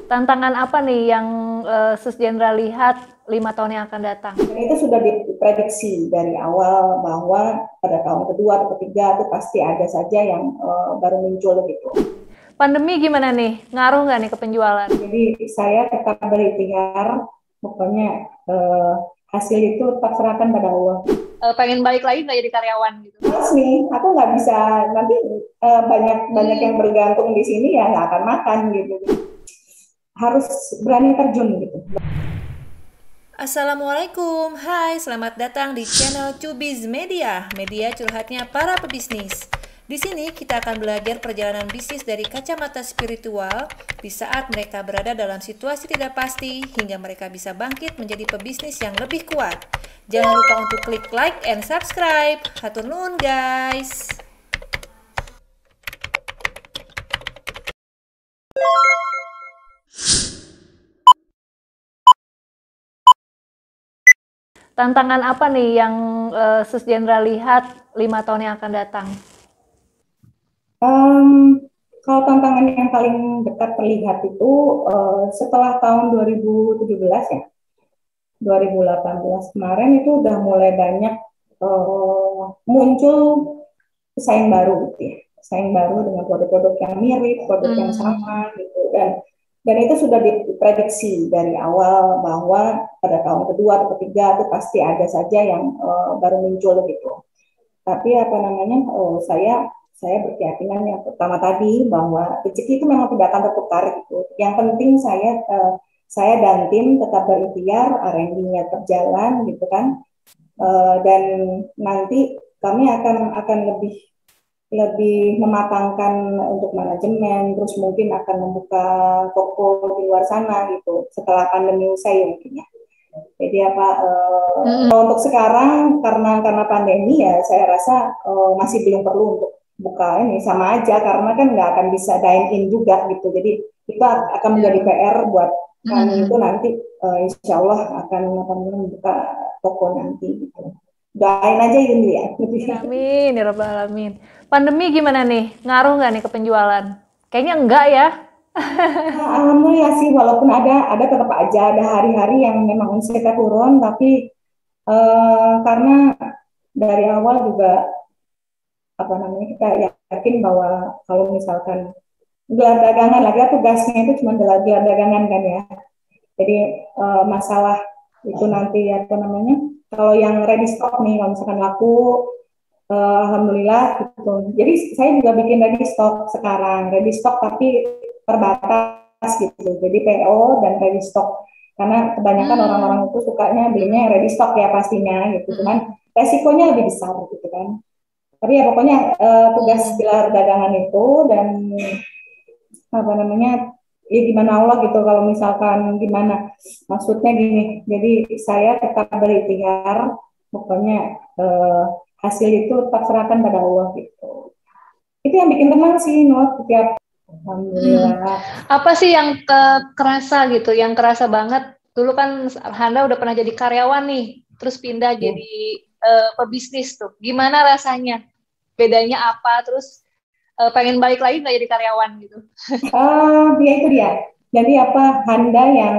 Tantangan apa nih yang Sus Jendra lihat 5 tahun yang akan datang? Dan itu sudah diprediksi dari awal bahwa pada tahun kedua atau ketiga itu pasti ada saja yang baru muncul gitu. Pandemi gimana nih? Ngaruh nggak nih ke penjualan? Jadi saya tetap berikhtiar, pokoknya hasil itu tetap serahkan pada Allah. Pengen balik lagi nggak jadi karyawan gitu? Terus nih, aku nggak bisa nanti banyak yang bergantung di sini ya nggak akan makan gitu. Harus berani terjun gitu. Assalamualaikum, hai selamat datang di channel Cubiz Media, media curhatnya para pebisnis. Di sini kita akan belajar perjalanan bisnis dari kacamata spiritual di saat mereka berada dalam situasi tidak pasti hingga mereka bisa bangkit menjadi pebisnis yang lebih kuat. Jangan lupa untuk klik like and subscribe. Hatur nuhun guys. Tantangan apa nih yang Sus Jendra lihat 5 tahun yang akan datang? Kalau tantangan yang paling dekat terlihat itu setelah tahun 2017 ya, 2018 kemarin itu udah mulai banyak muncul pesaing baru gitu ya, pesaing baru dengan produk-produk yang mirip, produk yang sama gitu, dan itu sudah diprediksi dari awal bahwa pada tahun kedua atau ketiga itu pasti ada saja yang baru muncul gitu. Tapi apa namanya, saya berkeyakinan yang pertama tadi bahwa rezeki itu memang tidak akan tertukar gitu. Yang penting saya dan tim tetap berikhtiar, R&D-nya berjalan gitu kan, dan nanti kami akan lebih mematangkan untuk manajemen, terus mungkin akan membuka toko di luar sana gitu setelah pandemi usai mungkin ya. Jadi untuk sekarang karena pandemi ya saya rasa masih belum perlu untuk buka ini, sama aja karena kan nggak akan bisa dine in juga gitu. Jadi itu akan menjadi PR buat kami itu nanti insya Allah akan membuka toko nanti gitu. Doain aja ini ya. Amin, ya rabbal alamin. Pandemi gimana nih? Ngaruh nggak nih ke penjualan? Kayaknya enggak ya. Alhamdulillah sih, walaupun ada tetap aja ada hari-hari yang memang omsetnya turun, tapi karena dari awal juga apa namanya kita yakin bahwa kalau misalkan gelar dagangan lagi tugasnya itu cuma gelar dagangan kan ya. Jadi masalah itu nanti apa namanya, kalau yang ready stock nih kalau misalkan laku, alhamdulillah gitu. Jadi saya juga bikin ready stock sekarang, ready stock tapi terbatas gitu. Jadi PO dan ready stock karena kebanyakan orang-orang itu sukanya belinya ready stock ya pastinya gitu. Cuman resikonya lebih besar gitu kan. Tapi ya pokoknya tugas gelar dagangan itu dan apa namanya ya gimana Allah gitu, kalau misalkan gimana maksudnya gini, jadi saya tetap berikhtiar, pokoknya hasil itu tetap serahkan pada Allah gitu. Itu yang bikin tenang sih Nur setiap alhamdulillah. Apa sih yang kerasa gitu, yang kerasa banget? Dulu kan Handa udah pernah jadi karyawan nih, terus pindah jadi pebisnis tuh. Gimana rasanya? Bedanya apa? Terus pengen balik lagi nggak jadi karyawan gitu? Dia itu dia. Jadi apa Handa yang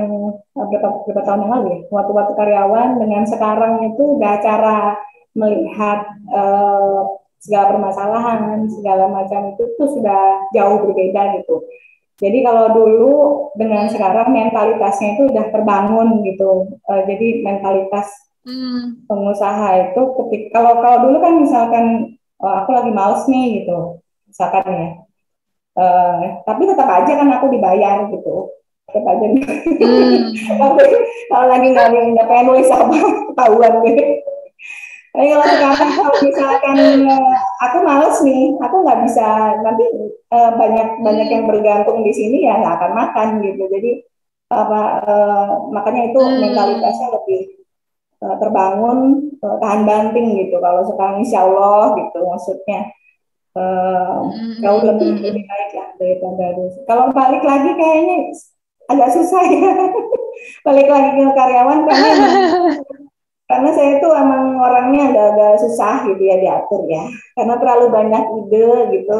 berapa tahun yang lalu ya, waktu karyawan dengan sekarang itu udah cara melihat segala permasalahan, segala macam itu tuh sudah jauh berbeda gitu. Jadi kalau dulu dengan sekarang mentalitasnya itu udah terbangun gitu. Jadi mentalitas pengusaha itu kalau dulu kan misalkan aku lagi males nih gitu, misalkan ya. Tapi tetap aja kan aku dibayar gitu, tetap aja. Tapi kalau lagi nggak pengen nulis apa ketahuan gitu. Tapi kalau sekarang kalau misalkan aku males nih, aku nggak bisa nanti banyak yang bergantung di sini ya nggak akan makan gitu. Jadi makanya itu mentalitasnya lebih terbangun, tahan banting gitu. Kalau sekarang insya Allah gitu maksudnya. Jauh lebih baik lah daripada dulu. Kalau balik lagi kayaknya agak susah ya. Balik lagi ke karyawan karena saya tuh emang orangnya agak susah gitu ya diatur ya. Karena terlalu banyak ide gitu.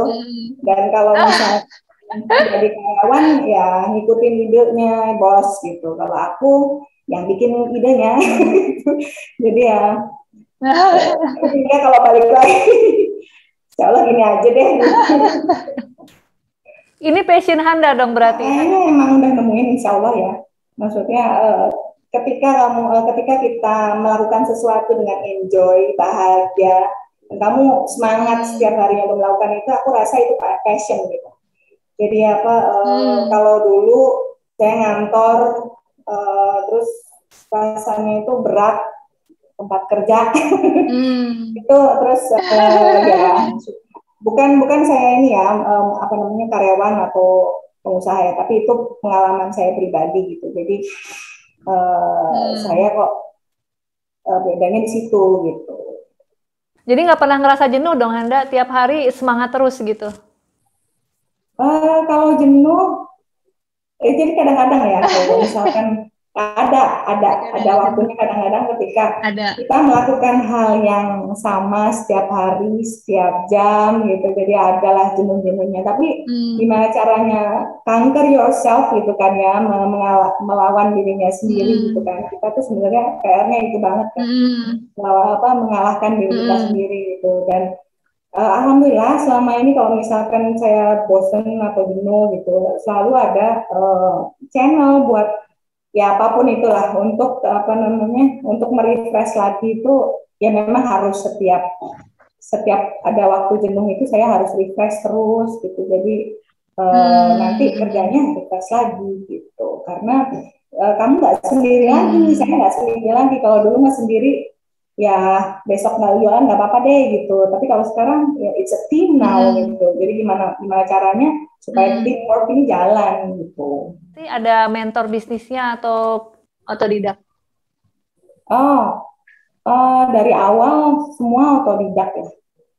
Dan kalau misalnya jadi karyawan ya ngikutin idenya bos gitu. Kalau aku yang bikin idenya. Jadi ya kalau balik lagi, insya Allah gini aja deh. Ini passion Handa dong berarti. Emang udah nemuin insya Allah ya. Maksudnya ketika kita melakukan sesuatu dengan enjoy, bahagia, dan kamu semangat setiap harinya untuk melakukan itu, aku rasa itu passion gitu. Jadi kalau dulu saya ngantor, terus rasanya itu berat, tempat kerja, itu terus ya bukan saya ini ya karyawan atau pengusaha ya, tapi itu pengalaman saya pribadi gitu. Jadi saya kok bedanya di situ gitu. Jadi nggak pernah ngerasa jenuh dong Handa, tiap hari semangat terus gitu? Kalau jenuh, jadi kadang-kadang ya, kalau misalkan ada waktunya kadang-kadang ketika kita melakukan hal yang sama setiap hari, setiap jam gitu, jadi adalah jenuh-jenuhnya. Tapi gimana caranya conquer yourself gitu kan ya, melawan dirinya sendiri gitu kan. Kita tuh sebenarnya PR-nya itu banget kan, mengalahkan diri kita sendiri gitu. Dan alhamdulillah selama ini kalau misalkan saya bosen atau jenuh gitu, selalu ada channel buat ya apapun itulah untuk untuk merefresh lagi itu ya memang harus setiap ada waktu jenuh itu saya harus refresh terus gitu. Jadi nanti kerjanya refresh lagi gitu, karena kamu nggak sendiri lagi, saya nggak sendiri lagi. Kalau dulu nggak sendiri ya besok nggak jualan nggak apa-apa deh gitu, tapi kalau sekarang ya it's a team now gitu. Jadi gimana caranya supaya teamwork ini jalan gitu. Ada mentor bisnisnya atau otodidak? Dari awal semua otodidak ya.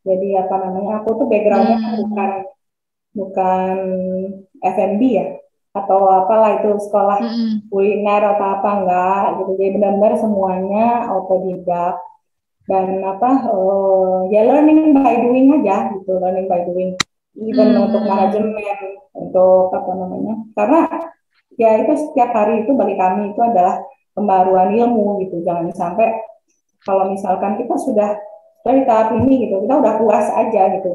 Jadi aku tuh backgroundnya bukan F&B ya, atau apalah itu sekolah kuliner atau apa enggak gitu. Jadi benar-benar semuanya otodidak. Dan ya learning by doing aja gitu, learning by doing. Even untuk manajemen, untuk karena ya itu setiap hari itu bagi kami itu adalah pembaruan ilmu gitu. Jangan sampai kalau misalkan kita sudah di tahap ini gitu, kita udah puas aja gitu.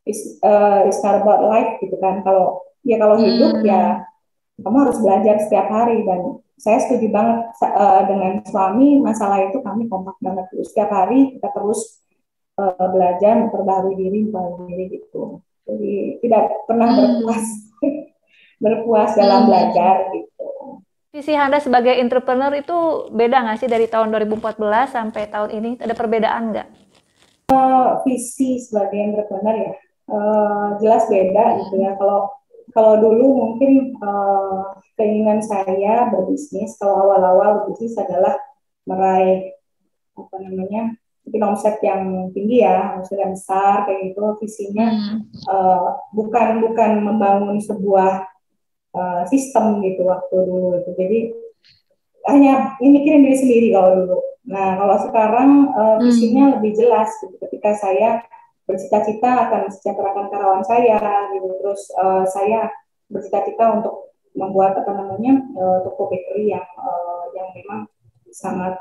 It's not about life gitu kan. Kalau hidup ya kamu harus belajar setiap hari. Dan saya setuju banget dengan suami, masalah itu kami kompak banget. Setiap hari kita terus belajar, memperbaharui diri gitu. Jadi tidak pernah berpuas dalam belajar gitu. Visi Handa sebagai entrepreneur itu beda nggak sih dari tahun 2014 sampai tahun ini? Ada perbedaan nggak? Visi sebagai entrepreneur ya jelas beda gitu ya. Kalau dulu mungkin keinginan saya berbisnis, kalau awal-awal berbisnis adalah meraih mungkin omset yang tinggi ya, omset yang besar kayak gitu. Visinya bukan membangun sebuah sistem gitu waktu dulu itu. Jadi hanya mikirin diri sendiri kalau dulu. Nah kalau sekarang visinya lebih jelas gitu. Ketika saya bercita-cita akan mensejahterakan karyawan saya gitu, terus saya bercita-cita untuk membuat toko bakery yang memang sangat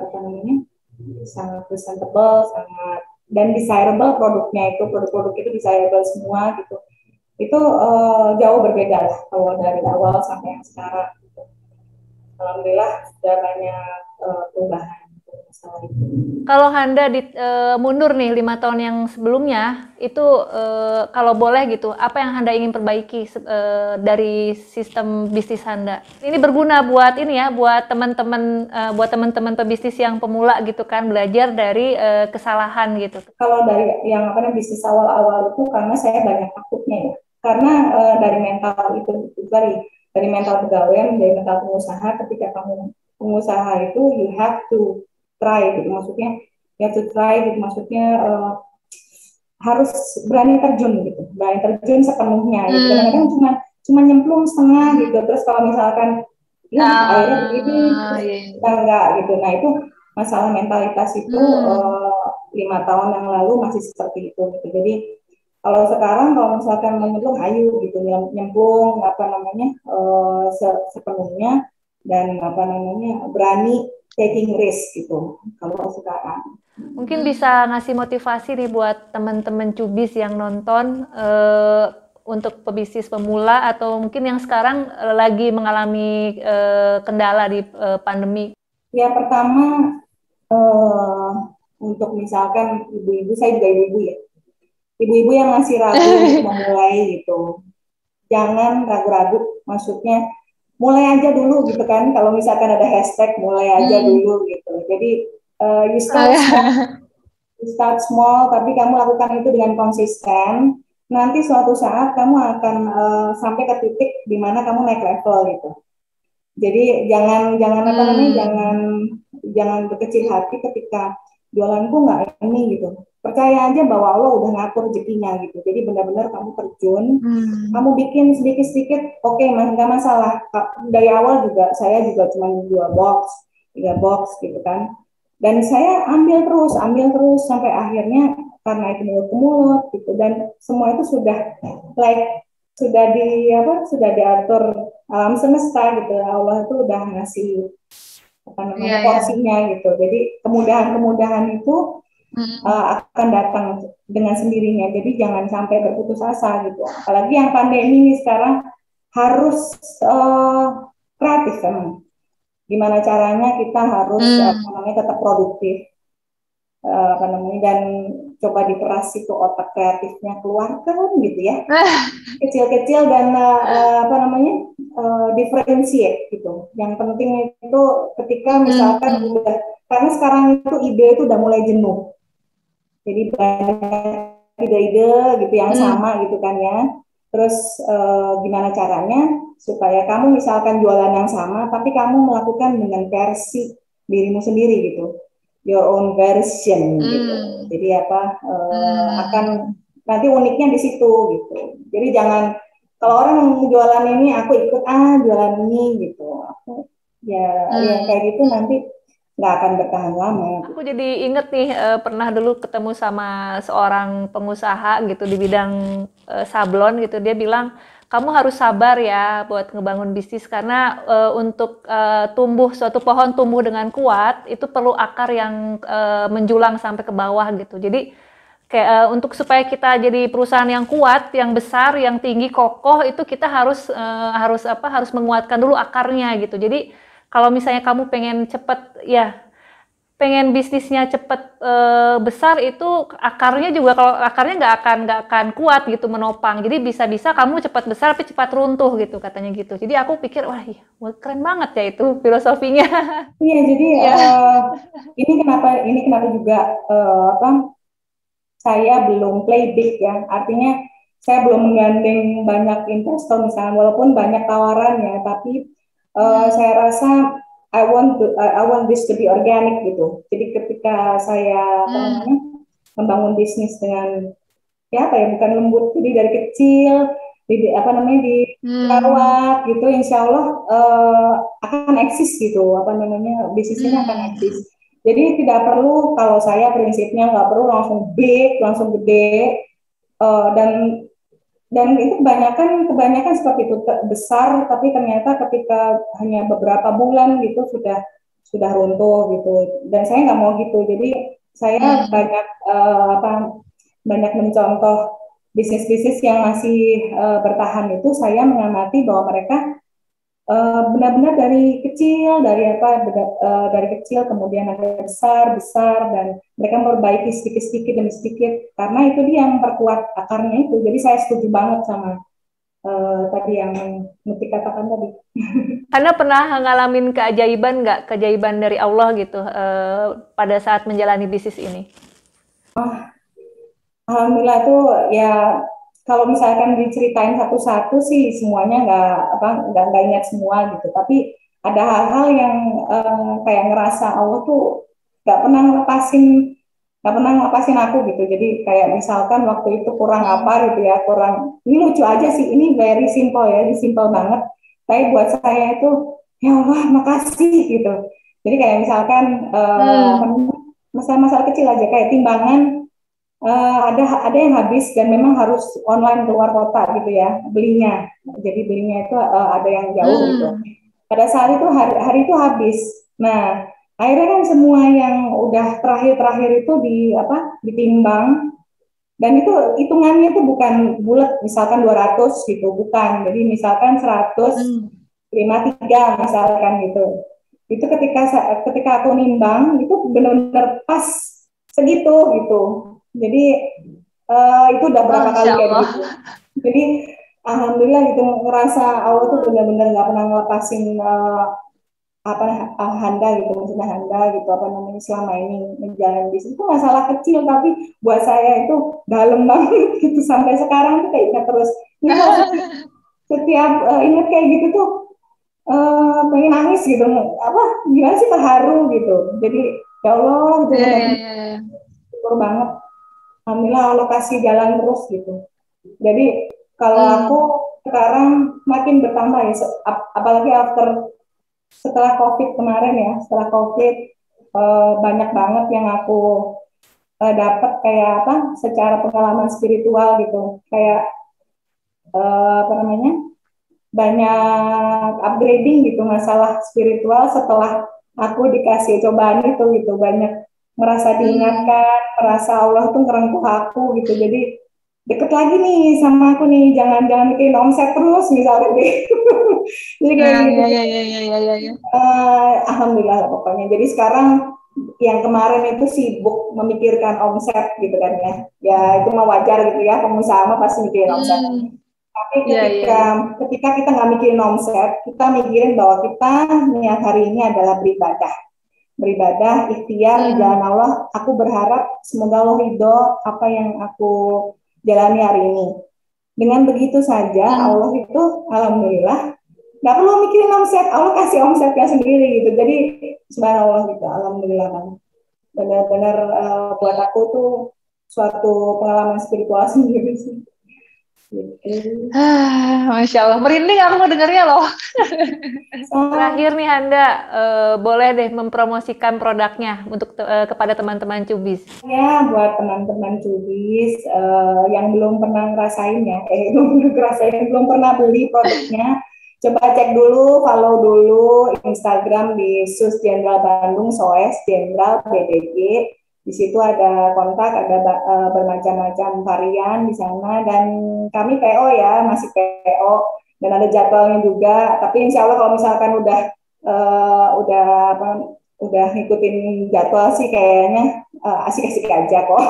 sangat presentable, sangat dan desirable produknya itu, produk-produk itu desirable semua gitu. Itu jauh berbeda lah kalau dari awal sampai yang sekarang. Alhamdulillah sudah banyak perubahan. Kalau Handa mundur nih 5 tahun yang sebelumnya, itu kalau boleh gitu, apa yang Handa ingin perbaiki dari sistem bisnis Handa? Ini berguna buat buat teman-teman pebisnis yang pemula gitu kan, belajar dari kesalahan gitu. Kalau dari yang bisnis awal-awal itu karena saya banyak takutnya ya, karena dari mental itu dari mental pegawai, dari mental pengusaha. Ketika kamu pengusaha itu you have to try gitu, maksudnya harus berani terjun sepenuhnya gitu. Kadang-kadang cuma nyemplung setengah gitu, terus kalau misalkan akhirnya begini enggak gitu. Nah itu masalah mentalitas itu 5 tahun yang lalu masih seperti itu gitu. Jadi Kalau sekarang kalau misalkan menyemplung, ayo gitu nyemplung sepenuhnya dan berani taking risk gitu. Kalau sekarang. Mungkin bisa ngasih motivasi nih buat teman-teman cubis yang nonton untuk pebisnis pemula atau mungkin yang sekarang lagi mengalami kendala di pandemi. Ya pertama untuk misalkan ibu-ibu, saya juga ibu-ibu ya. Ibu-ibu yang masih ragu untuk memulai gitu. Jangan ragu-ragu, maksudnya mulai aja dulu gitu kan. Kalau misalkan ada hashtag mulai aja dulu gitu. Jadi you start small, tapi kamu lakukan itu dengan konsisten. Nanti suatu saat kamu akan sampai ke titik di mana kamu naik level gitu. Jadi jangan berkecil hati ketika jualanku nggak ini gitu. Percaya aja bahwa Allah udah ngatur rezekinya gitu. Jadi benar-benar kamu terjun, kamu bikin sedikit-sedikit, oke, nggak masalah. Dari awal juga saya juga cuma 2 box, 3 box gitu kan. Dan saya ambil terus sampai akhirnya karena itu mulut ke mulut gitu, dan semua itu sudah diatur alam semesta gitu. Allah itu udah ngasih porsinya gitu. Jadi kemudahan itu akan datang dengan sendirinya. Jadi jangan sampai berputus asa gitu. Apalagi yang pandemi ini sekarang harus kreatif kan. Gimana caranya kita harus tetap produktif, dan coba diperas itu otak kreatifnya, keluarkan gitu ya, kecil-kecil dan differentiate gitu. Yang penting itu ketika misalkan karena sekarang itu ide itu udah mulai jenuh, jadi banyak ide-ide gitu yang sama gitu kan ya. Terus gimana caranya supaya kamu misalkan jualan yang sama, tapi kamu melakukan dengan versi dirimu sendiri gitu, your own version gitu. Jadi akan nanti uniknya di situ gitu. Jadi jangan kalau orang jualan ini aku ikut jualan ini gitu. Ya kayak gitu nanti nggak akan bertahan lama. Aku jadi inget nih pernah dulu ketemu sama seorang pengusaha gitu di bidang sablon gitu. Dia bilang kamu harus sabar ya buat ngebangun bisnis karena untuk suatu pohon tumbuh dengan kuat itu perlu akar yang menjulang sampai ke bawah gitu. Jadi kayak untuk supaya kita jadi perusahaan yang kuat, yang besar, yang tinggi, kokoh itu kita harus menguatkan dulu akarnya gitu. Jadi kalau misalnya kamu pengen bisnisnya cepet besar itu akarnya juga, kalau akarnya nggak akan kuat gitu menopang. Jadi bisa-bisa kamu cepat besar tapi cepat runtuh gitu katanya gitu. Jadi aku pikir wah keren banget ya itu filosofinya. Iya, jadi ini kenapa juga saya belum play big ya. Artinya saya belum menggandeng banyak investor misalnya, walaupun banyak tawaran ya, tapi saya rasa I want this to be organic gitu. Jadi ketika saya membangun bisnis dengan bukan lembut, jadi dari kecil dirawat gitu, insya Allah akan eksis gitu, bisnisnya akan eksis. Jadi tidak perlu, kalau saya prinsipnya nggak perlu langsung big, langsung gede, dan itu kebanyakan seperti itu, besar tapi ternyata ketika hanya beberapa bulan gitu sudah runtuh gitu. Dan saya nggak mau gitu. Jadi saya banyak mencontoh bisnis-bisnis yang masih bertahan itu. Saya mengamati bahwa mereka benar-benar dari kecil kemudian ada besar dan mereka memperbaiki sedikit demi sedikit, karena itu dia yang memperkuat akarnya itu. Jadi saya setuju banget sama tadi yang Muti katakan tadi. Karena pernah ngalamin keajaiban dari Allah gitu pada saat menjalani bisnis ini? Alhamdulillah tuh ya. Kalau misalkan diceritain satu-satu sih semuanya nggak ingat semua gitu. Tapi ada hal-hal yang kayak ngerasa Allah tuh nggak pernah ngelepasin aku gitu. Jadi kayak misalkan waktu itu kurang apa gitu ya, ini lucu aja sih, ini very simple ya, simple banget. Tapi buat saya itu ya Allah makasih gitu. Jadi kayak misalkan masalah kecil aja kayak timbangan. ada yang habis dan memang harus online keluar kota gitu ya belinya. Jadi belinya itu ada yang jauh gitu. Pada saat itu hari itu habis. Nah, akhirnya kan semua yang udah terakhir itu ditimbang, dan itu hitungannya itu bukan bulat misalkan 200 gitu, bukan. Jadi misalkan 153 misalkan gitu. Itu ketika aku nimbang itu benar-benar pas segitu gitu. Jadi itu udah berapa kali kayak gitu. Jadi alhamdulillah gitu, ngerasa Allah tuh benar-benar nggak pernah ngelepasin Handa gitu, maksudnya Handa gitu selama ini menjalani bisnis itu masalah kecil, tapi buat saya itu dalam banget gitu, sampai sekarang tuh kayak ingat terus. Ini setiap ingat kayak gitu tuh pengen nangis gitu, gimana sih, terharu gitu. Jadi ya Allah gitu, syukur banget, alhamdulillah Allah kasih jalan terus gitu. Jadi kalau aku sekarang makin bertambah ya, apalagi setelah COVID kemarin ya, setelah COVID banyak banget yang aku dapat kayak secara pengalaman spiritual gitu, kayak banyak upgrading gitu masalah spiritual setelah aku dikasih cobaan itu gitu, banyak merasa diingatkan, merasa Allah tuh ngerengkuh aku gitu. Jadi deket lagi nih sama aku nih, jangan bikin omset terus misalnya gitu. Jadi kayak gitu. Alhamdulillah lah pokoknya. Jadi sekarang yang kemarin itu sibuk memikirkan omset gitu kan ya. Ya itu mah wajar gitu ya, pengusaha mah pasti mikirin omset. Tapi ketika kita nggak mikirin omset, kita mikirin bahwa kita niat hari ini adalah beribadah, ikhtiar di jalan Allah. Aku berharap semoga Allah ridho apa yang aku jalani hari ini. Dengan begitu saja Allah itu alhamdulillah nggak perlu mikirin omset, Allah kasih omsetnya sendiri gitu. Jadi subhanallah gitu, alhamdulillah kan. Benar-benar buat aku tuh suatu pengalaman spiritual sendiri sih. Masya Allah, merinding aku ngedengarnya loh. Terakhir nih Handa, boleh deh mempromosikan produknya untuk kepada teman-teman Cubis. Ya, buat teman-teman Cubis yang belum pernah ngerasain ya, belum pernah beli produknya, coba cek dulu, follow dulu Instagram di Sus Jenderal Bandung, SOES Jenderal BDG. Di situ ada kontak, ada bermacam-macam varian di sana, dan kami PO ya, masih PO, dan ada jadwalnya juga. Tapi insya Allah kalau misalkan udah ngikutin jadwal sih kayaknya asik-asik aja kok.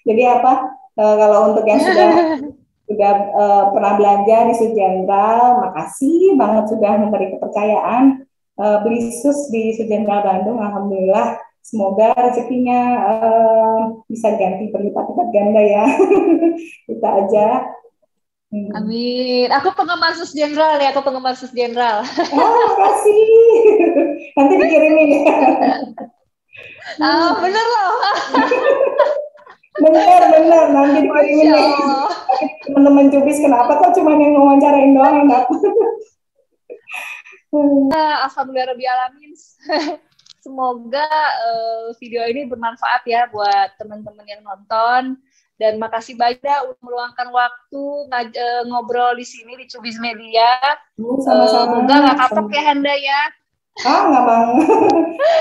Jadi kalau untuk yang sudah pernah belanja di Sus Jenderal, makasih banget sudah memberi kepercayaan beli sus di Sus Jenderal Bandung. Alhamdulillah, semoga rezekinya bisa ganti berlipat-lipat ganda ya. Kita aja. Amin. Aku penggemar Sus Jenderal ya, Makasih. Nanti dikirimin ya. Bener loh. Bener, nanti dikirimin ya. Teman-teman Cubis, kenapa kok cuma yang ngawancarain doang yang dapat? Alhamdulillah Rabbil Alamin. Semoga video ini bermanfaat ya buat teman-teman yang nonton, dan makasih banyak udah meluangkan waktu ngobrol di sini di Cubis Media. Sama-sama. Semoga nggak kapok ya Handa ya. Nggak bang.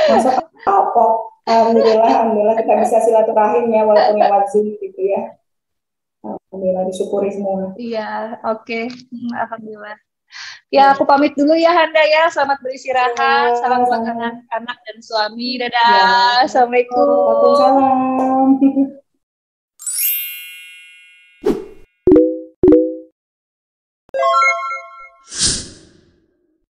Masa kapok. Alhamdulillah kita bisa silaturahim ya walaupun lewat Zoom gitu ya. Alhamdulillah, disyukuri semua. Iya, oke. Alhamdulillah. Ya, aku pamit dulu ya Handa ya. Selamat beristirahat. Salam buat anak-anak dan suami. Dadah. Assalamualaikum. Waalaikumsalam.